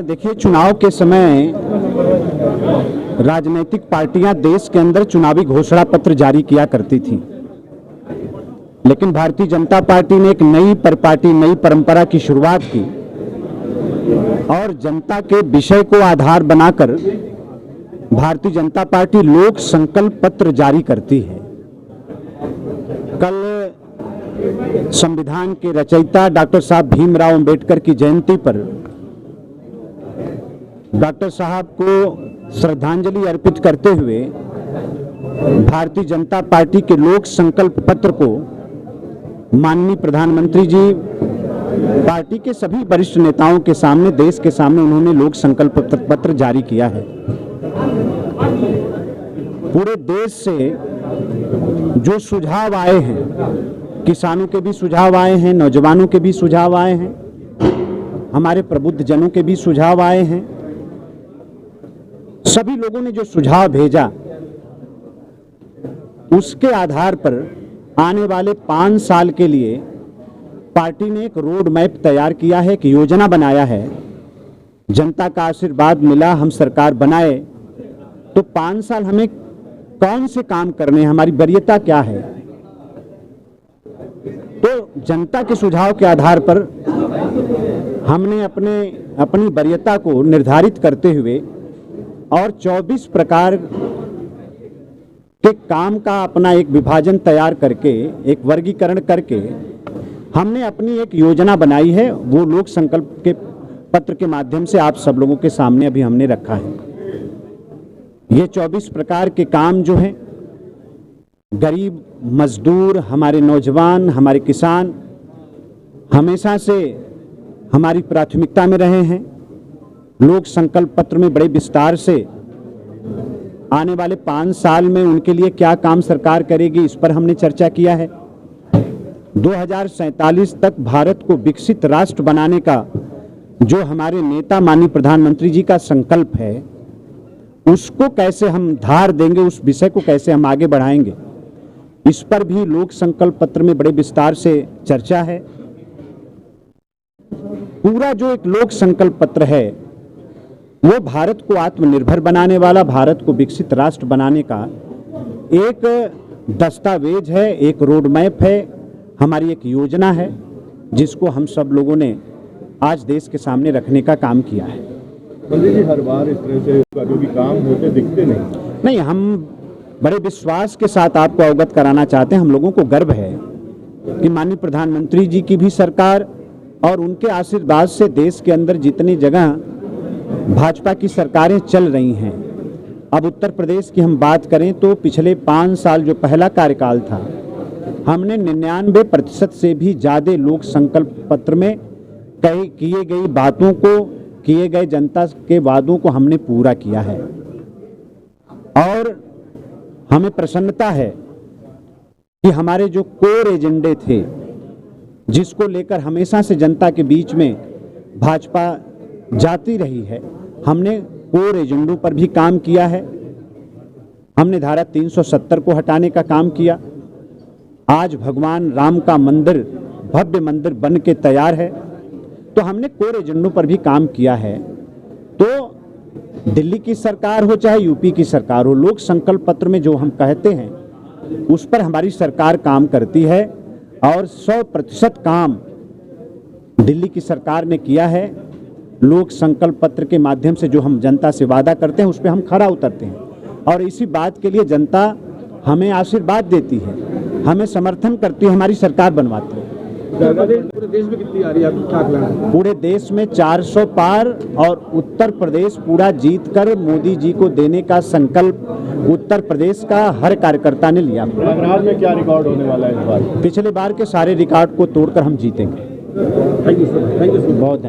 देखिए, चुनाव के समय राजनीतिक पार्टियां देश के अंदर चुनावी घोषणा पत्र जारी किया करती थी, लेकिन भारतीय जनता पार्टी ने एक नई परंपरा की शुरुआत की और जनता के विषय को आधार बनाकर भारतीय जनता पार्टी लोक संकल्प पत्र जारी करती है। कल संविधान के रचयिता डॉक्टर साहब भीमराव अंबेडकर की जयंती पर डॉक्टर साहब को श्रद्धांजलि अर्पित करते हुए भारतीय जनता पार्टी के लोक संकल्प पत्र को माननीय प्रधानमंत्री जी पार्टी के सभी वरिष्ठ नेताओं के सामने, देश के सामने उन्होंने लोक संकल्प पत्र जारी किया है। पूरे देश से जो सुझाव आए हैं, किसानों के भी सुझाव आए हैं, नौजवानों के भी सुझाव आए हैं, हमारे प्रबुद्ध जनों के भी सुझाव आए हैं। सभी लोगों ने जो सुझाव भेजा, उसके आधार पर आने वाले 5 साल के लिए पार्टी ने एक रोड मैप तैयार किया है, एक योजना बनाया है। जनता का आशीर्वाद मिला, हम सरकार बनाए तो 5 साल हमें कौन से काम करने हैं, हमारी वरीयता क्या है। तो जनता के सुझाव के आधार पर हमने अपनी वरीयता को निर्धारित करते हुए और 24 प्रकार के काम का अपना एक विभाजन तैयार करके, एक वर्गीकरण करके हमने अपनी एक योजना बनाई है। वो लोक संकल्प के पत्र के माध्यम से आप सब लोगों के सामने अभी हमने रखा है। ये 24 प्रकार के काम जो हैं, गरीब, मजदूर, हमारे नौजवान, हमारे किसान हमेशा से हमारी प्राथमिकता में रहे हैं। लोक संकल्प पत्र में बड़े विस्तार से आने वाले 5 साल में उनके लिए क्या काम सरकार करेगी, इस पर हमने चर्चा किया है। 2047 तक भारत को विकसित राष्ट्र बनाने का जो हमारे नेता माननीय प्रधानमंत्री जी का संकल्प है, उसको कैसे हम धार देंगे, उस विषय को कैसे हम आगे बढ़ाएंगे, इस पर भी लोक संकल्प पत्र में बड़े विस्तार से चर्चा है। पूरा जो एक लोक संकल्प पत्र है वो भारत को आत्मनिर्भर बनाने वाला, भारत को विकसित राष्ट्र बनाने का एक दस्तावेज है, एक रोड मैप है, हमारी एक योजना है, जिसको हम सब लोगों ने आज देश के सामने रखने का काम किया है। मोदी जी, हर बार इस तरह से जो भी काम होते दिखते नहीं। हम बड़े विश्वास के साथ आपको अवगत कराना चाहते हैं। हम लोगों को गर्व है कि माननीय प्रधानमंत्री जी की भी सरकार और उनके आशीर्वाद से देश के अंदर जितनी जगह भाजपा की सरकारें चल रही हैं। अब उत्तर प्रदेश की हम बात करें तो पिछले 5 साल जो पहला कार्यकाल था, हमने 99% से भी ज़्यादा लोक संकल्प पत्र में किए गई बातों को, किए गए जनता के वादों को हमने पूरा किया है। और हमें प्रसन्नता है कि हमारे जो कोर एजेंडे थे, जिसको लेकर हमेशा से जनता के बीच में भाजपा जाती रही है, हमने कोर एजेंडों पर भी काम किया है। हमने धारा 370 को हटाने का काम किया। आज भगवान राम का मंदिर, भव्य मंदिर बन के तैयार है। तो हमने कोर एजेंडों पर भी काम किया है। तो दिल्ली की सरकार हो चाहे यूपी की सरकार हो, लोक संकल्प पत्र में जो हम कहते हैं उस पर हमारी सरकार काम करती है और 100% काम दिल्ली की सरकार ने किया है। लोक संकल्प पत्र के माध्यम से जो हम जनता से वादा करते हैं उस पर हम खरा उतरते हैं और इसी बात के लिए जनता हमें आशीर्वाद देती है, हमें समर्थन करती है, हमारी सरकार बनवाती है। पूरे देश में कितनी आ रही है आपकी क्या प्लान है? पूरे देश में 400 पार और उत्तर प्रदेश पूरा जीतकर मोदी जी को देने का संकल्प उत्तर प्रदेश का हर कार्यकर्ता ने लिया। प्रयागराज में क्या रिकॉर्ड होने वाला है इस बार? पिछले बार के सारे रिकॉर्ड को तोड़कर हम जीतेंगे। थैंक यू सर, बहुत।